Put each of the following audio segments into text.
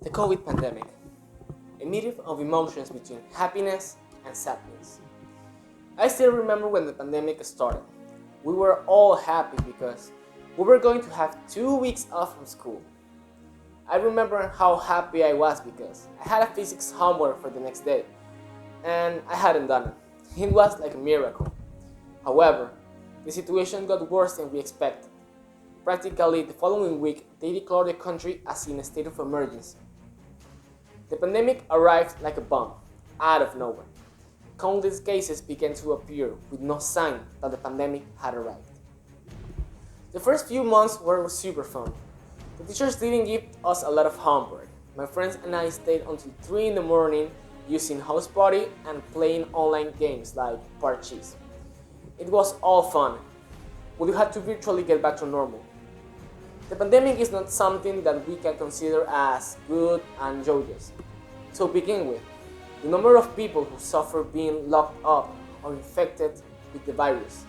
The COVID pandemic, a meeting of emotions between happiness and sadness. I still remember when the pandemic started. We were all happy because we were going to have 2 weeks off from school. I remember how happy I was because I had a physics homework for the next day and I hadn't done it. It was like a miracle. However, the situation got worse than we expected. Practically the following week, they declared the country as in a state of emergency. The pandemic arrived like a bomb, out of nowhere. Countless cases began to appear with no sign that the pandemic had arrived. The first few months were super fun. The teachers didn't give us a lot of homework. My friends and I stayed until 3 in the morning using house party and playing online games like parches. It was all fun, but we had to virtually get back to normal. The pandemic is not something that we can consider as good and joyous. To begin with, the number of people who suffer being locked up or infected with the virus.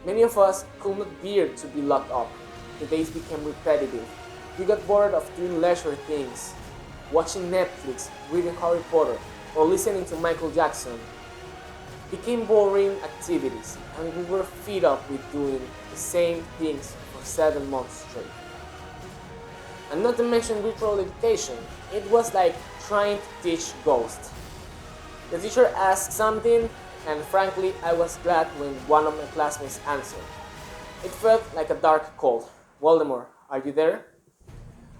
Many of us could not bear to be locked up. The days became repetitive. We got bored of doing leisure things, watching Netflix, reading Harry Potter, or listening to Michael Jackson. Became boring activities, and we were fed up with doing the same things for 7 months straight. And not to mention virtual education, it was like trying to teach ghosts. The teacher asked something, and frankly, I was glad when one of my classmates answered. It felt like a dark call. Voldemort, are you there?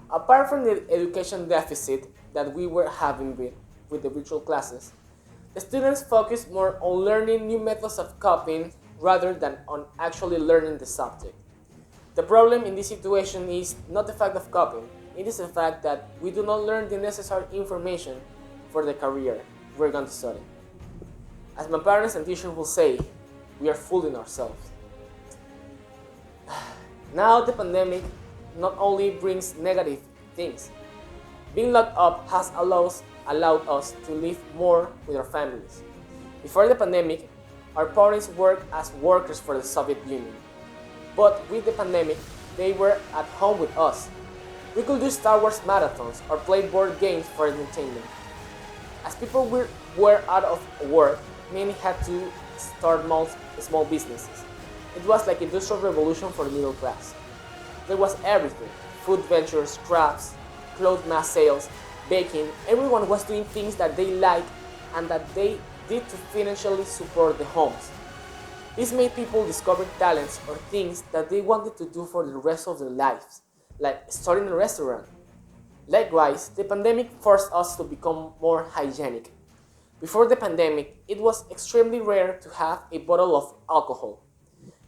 Apart from the education deficit that we were having with the virtual classes, the students focused more on learning new methods of coping rather than on actually learning the subject. The problem in this situation is not the fact of copying, it is the fact that we do not learn the necessary information for the career we're going to study. As my parents and teachers will say, we are fooling ourselves. Now the pandemic not only brings negative things, being locked up has allowed us to live more with our families. Before the pandemic, our parents worked as workers for the Soviet Union. But with the pandemic, they were at home with us. We could do Star Wars marathons or play board games for entertainment. As people were out of work, many had to start small businesses. It was like industrial revolution for the middle class. There was everything: food ventures, crafts, clothes mass sales, baking. Everyone was doing things that they liked and that they did to financially support the homes. This made people discover talents or things that they wanted to do for the rest of their lives, like starting a restaurant. Likewise, the pandemic forced us to become more hygienic. Before the pandemic, it was extremely rare to have a bottle of alcohol.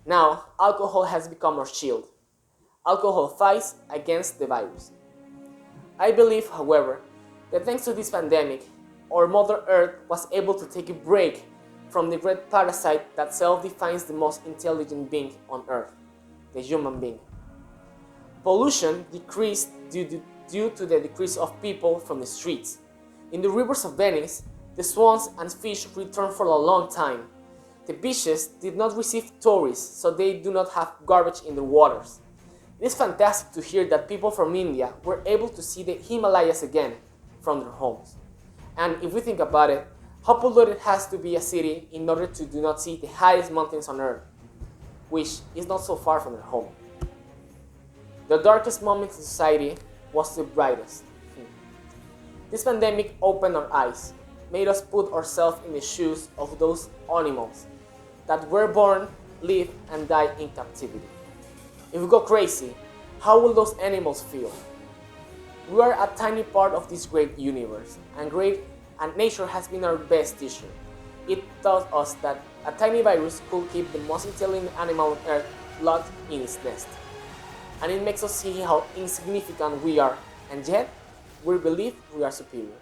Now, alcohol has become our shield. Alcohol fights against the virus. I believe, however, that thanks to this pandemic, our Mother Earth was able to take a break from the great parasite that self-defines the most intelligent being on Earth, the human being. Pollution decreased due to the decrease of people from the streets. In the rivers of Venice, the swans and fish returned for a long time. The beaches did not receive tourists, so they do not have garbage in the waters. It is fantastic to hear that people from India were able to see the Himalayas again from their homes. And if we think about it, how polluted has to be a city in order to do not see the highest mountains on earth, which is not so far from their home. The darkest moment in society was the brightest. This pandemic opened our eyes, made us put ourselves in the shoes of those animals that were born, live, and die in captivity. If we go crazy, how will those animals feel? We are a tiny part of this great universe, and nature has been our best teacher. It taught us that a tiny virus could keep the most intelligent animal on earth locked in its nest. And it makes us see how insignificant we are, and yet we believe we are superior.